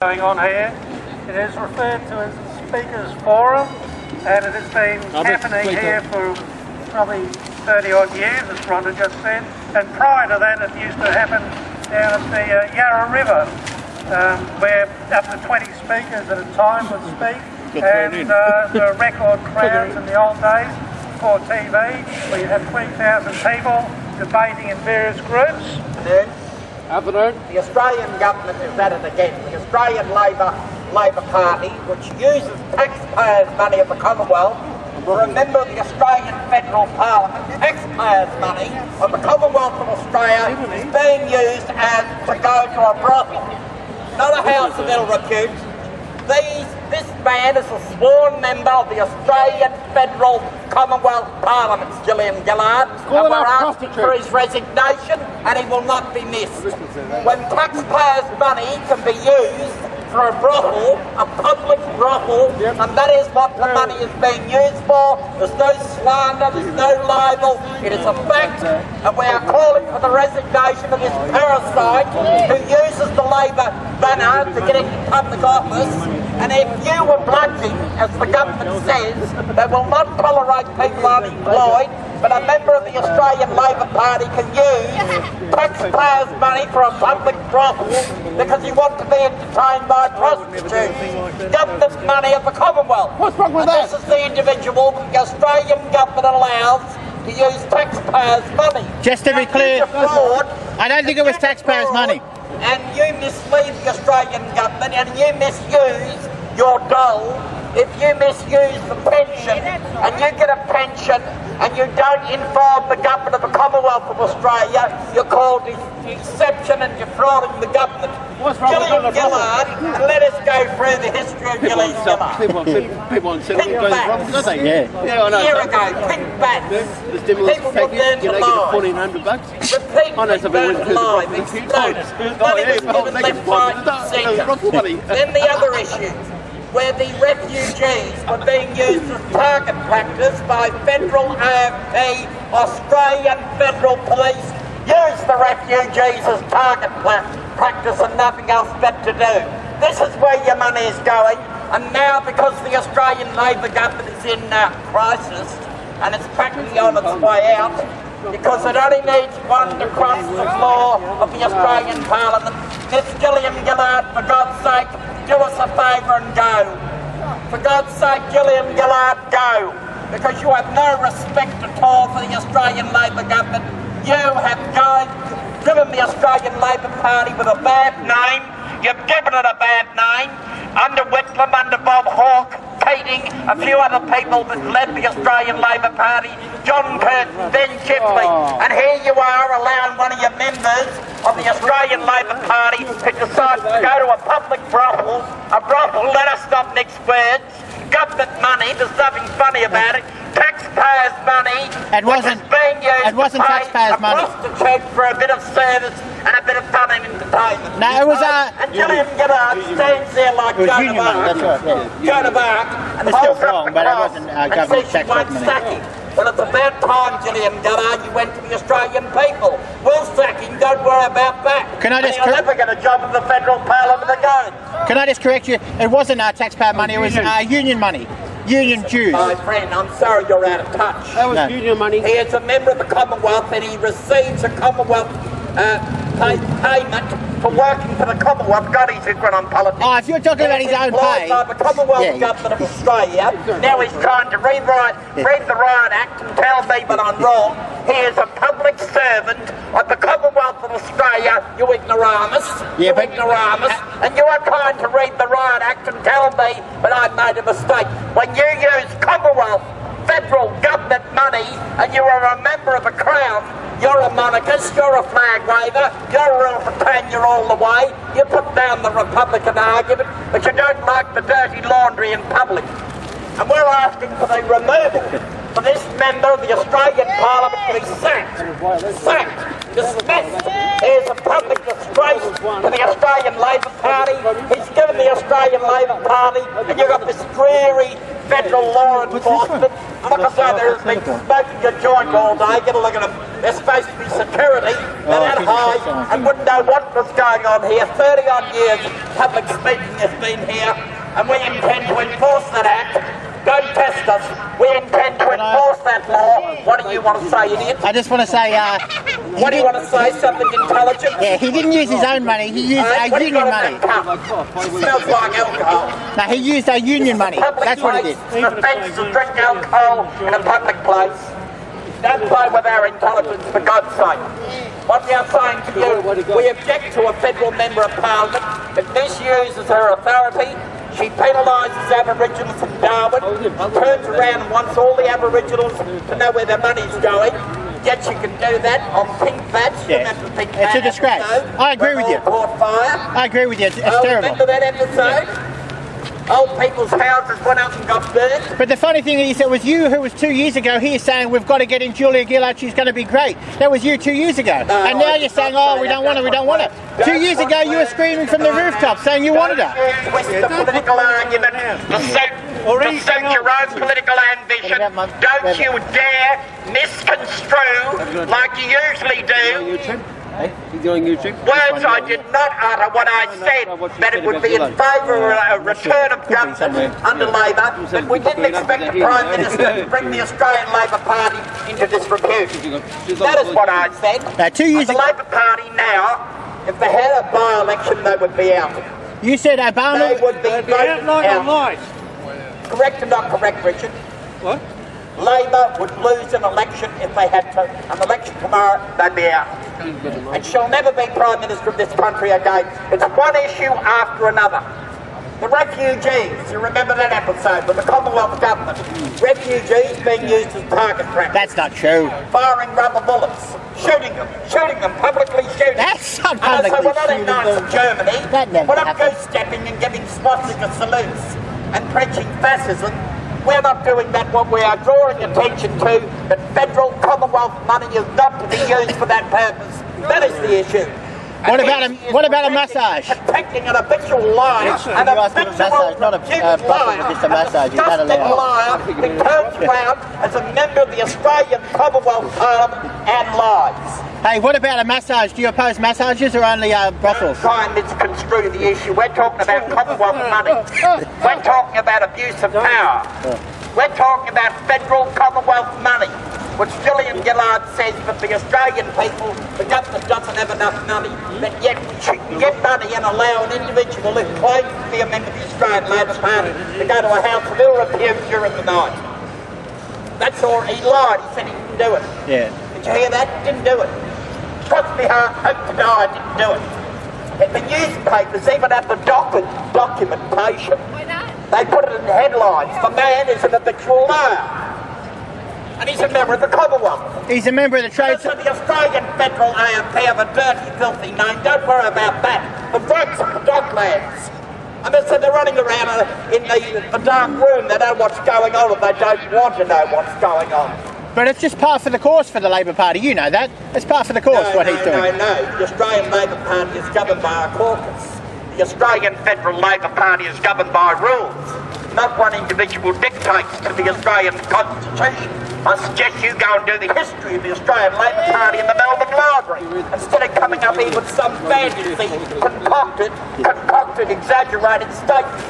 Going on here. It is referred to as the Speakers Forum, and it has been happening here for probably 30 odd years, as Rhonda just said, and prior to that it used to happen down at the Yarra River, where up to 20 speakers at a time would speak, and the record crowds in the old days before TV, where you had 20,000 people debating in various groups. Afternoon. The Australian government is at it again. The Australian Labor Party, which uses taxpayers' money of the Commonwealth. Remember, the Australian Federal Parliament, taxpayers' money of the Commonwealth of Australia is being used to go to a brothel, not a house of ill repute. This man is a sworn member of the Australian Federal Commonwealth Parliament, Gillian Gillard, and we're asking for his resignation, and he will not be missed. When taxpayers' money can be used for a brothel, a public brothel, and that is what the money is being used for, there's no slander, there's no libel, it is a fact, and we are calling for the resignation of this parasite who uses the Labor banner to get into public office. And if you were bludging, as the government says, they will not tolerate people unemployed, but a member of the Australian Labor Party can use taxpayers' money for a public brothel because he wants to be entertained by prostitutes. Government money of the Commonwealth. What's wrong with that? This is the individual the Australian government allows to use taxpayers' money. Just to be clear, I don't think it was taxpayers' money. And you mislead the Australian government and you misuse your dole. If you misuse the pension and you get a pension and you don't inform the government of the Commonwealth of Australia, you're called deception and defrauding the government. Gillian Gillard, let us go through the history of Gillian Gillard. People on cinema Pink goes bats. wrong, don't they? Yeah. I know. A year ago, pink bats. The stimulus People were package, burned you know, alive. get $1,400. Repeatedly I know somebody went burned through the alive, property a few exploded. times. Money was Oh, given yeah, left, right and centre. Then the other issue, where the refugees were being used as target practice by federal AFP, Australian Federal Police, use the refugees as target practice and nothing else but to do. This is where your money is going, and now because the Australian Labor government is in crisis, and it's practically on its way out, because it only needs one to cross the floor of the Australian Parliament. Miss Gillian Gillard, for God's sake, do us a favour and go. For God's sake, Gillian Gillard, go. Because you have no respect at all for the Australian Labor government. You have given the Australian Labor Party with a bad name. You've given it a bad name. Under Whitlam, under Bob Hawke, Keating, a few other people that led the Australian Labor Party, John Curtin, Ben Chipley, and here you are allowing one of your members of the Australian Labor Party who decides to go to a public brothel, let us not mix words, government money, there's nothing funny about it, taxpayers' money, It wasn't taxpayers' money. Prostitute for a bit of service and a bit of fun and entertainment. No, it was and Gillian Gillard stands there like Joan of Arc. Joan of Arc, and It's still holds up wrong, the but it cross wasn't, and government says she tax won't money. sack him. Well, it's about time, Gillian Gillard, you went to the Australian people. We'll sack him, don't worry about that. Can I just You'll never get a job in the federal parliament again. Can I just correct you? It wasn't taxpayer money, it was union money. Union dues. My friend, I'm sorry you're out of touch. That was union money. He is a member of the Commonwealth and he receives a Commonwealth payment for working for the Commonwealth. God, he's ignorant on politics. Oh, if you're talking about his own pay. By the Commonwealth government of Australia. Now he's trying to read the Riot Act and tell me that I'm wrong. He is a public servant of the Commonwealth of Australia, you ignoramus. Yeah, but ignoramus. And you are trying to read the Riot Act and tell me that I made a mistake. When you use Commonwealth federal government money and you are a member of the Crown, you're a monarchist, you're a flag waver, you're a real Britannia all the way, you put down the Republican argument, but you don't like the dirty laundry in public. And we're asking for the removal for this member of the Australian Parliament to be sacked, dismissed. He is a public disgrace to the Australian Labor Party. He's given the Australian Labor Party, and you've got this dreary federal law enforcement Look as though they've been smoking a joint all day. Get a look at them. They're supposed to be security. They're that high and wouldn't know what was going on here. 30 odd years public speaking has been here, and we intend to enforce that act. Don't test us. We intend to enforce that law. What do you want to say, idiot? I just want to say, what do you want to say? Something intelligent? yeah, he didn't use his own money. He used our What do you union got in money. that cup? Smells like alcohol. No, he used our union money. Public That's what he place. did. It's an offence to drink alcohol in a public place. Don't play with our intelligence, for God's sake. What we are saying to you, we object to a federal member of parliament that misuses her authority. She penalises Aboriginals in Darwin, turns around and wants all the Aboriginals to know where their money's going. Yet she can do that on pink badge. Yeah. It's a disgrace. I agree with you. Caught fire. I agree with you. It's terrible. Remember that episode? Old people's houses went up and got burned. But the funny thing is, it was you who was 2 years ago here saying we've got to get in Julia Gillard, she's going to be great. That was you 2 years ago. And now you're saying, oh, we don't want her, we don't want her. 2 years ago you were screaming from the rooftop saying you wanted her. Twist the political argument to suit your own political ambition. Don't you dare misconstrue like you usually do. He's on YouTube. Words I did not utter when I said that it would be in favour of a return of government under Labor, but we didn't expect the Prime Minister to bring the Australian Labor Party into disrepute. That is what I said. 2 years The ago, Labor Party now, if they had a by-election, they would be out. you said They Obama. would be voted out. Correct or not correct, Richard? What? Labor would lose an election if they had to. An election tomorrow, they'd be out. And she'll never be Prime Minister of this country again. It's one issue after another. The refugees, you remember that episode with the Commonwealth Government? Refugees being used as target practice. That's not true. Firing rubber bullets, shooting them, publicly shooting. That's not And they say, publicly we're not in shooting Nazi them. Germany. That never We're not happened. goose-stepping and giving swastika salutes and preaching fascism. We're not doing that. What we are drawing attention to, that federal Commonwealth money is not to be used for that purpose. That is the issue. What about a massage? Protecting an habitual liar, an You asked for a habitual massage, not a reputed proper, just a massage. You're not disgusting allowed. liar who turns around as a member of the Australian Commonwealth Parliament and lies. Hey, what about a massage? Do you oppose massages or only brothels? Try and misconstrue the issue. We're talking about Commonwealth money. We're talking about abuse of power. We're talking about federal Commonwealth money, which Gillian Gillard says that the Australian people, the government doesn't have enough money, that yet she can get money and allow an individual who claims to be a member of the Australian Labor Party to go to a house of ill repute during the night. That's all. He lied. He said he didn't do it. Yeah. Did you hear that? Didn't do it. Cross me heart, hope to die, I didn't do it. And the newspapers even have the documentation. They put it in the headlines. The man is an habitual liar. And he's a member of the Commonwealth. He's a member of the trade. So the Australian Federal AMP have a dirty, filthy name. Don't worry about that. The folks at the Docklands. I mean, so they're running around in the dark room. They know what's going on and they don't want to know what's going on. But it's just par for the course for the Labor Party. You know that. It's par for the course what he's doing. No. The Australian Labor Party is governed by a caucus. The Australian Federal Labor Party is governed by rules. Not one individual dictates to the Australian Constitution. I suggest you go and do the history of the Australian Labor Party in the Melbourne Library, instead of coming up here with some fantasy, concocted, exaggerated statement.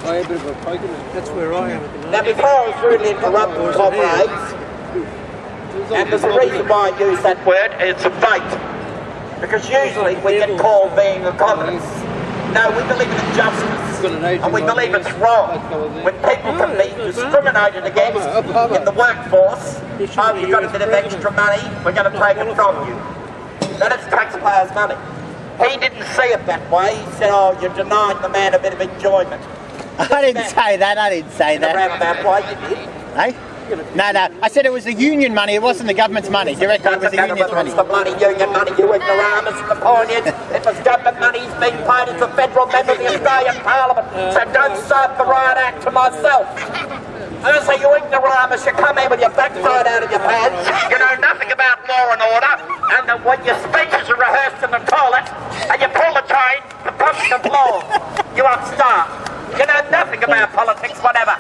I have a bit of a poke in it. That's where I am at the moment. Now, before I was really interrupted, comrades, and there's a reason why I use that word, it's a bait. Because usually we get called being economists. No, we believe in justice, and we believe it's wrong when people can be discriminated against in the workforce. Oh, you've got a bit of extra money, we're going to take it from you. That is taxpayers' money. He didn't see it that way. He said, oh, you're denying the man a bit of enjoyment. I didn't say that. I didn't say In a that. roundabout way, you did. Hey? No. I said it was the union money. It wasn't the government's money. Directly, it was the union's money. It's the bloody union money, you ignoramus. The point is, if it's government money, it's being paid as a federal member of the Australian Parliament. So don't cite the Riot Act to myself. And so you ignoramus, you come here with your backside out of your pants. You know nothing about law and order. And then when your speeches are rehearsed in the toilet, and you pull the chain, the pump's applause. You upstart. You know nothing about politics, whatever.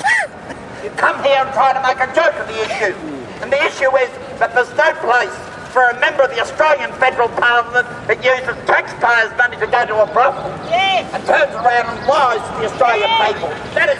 come here and try to make a joke of the issue. And the issue is that there's no place for a member of the Australian Federal Parliament that uses taxpayers' money to go to a brothel and turns around and lies to the Australian people. That is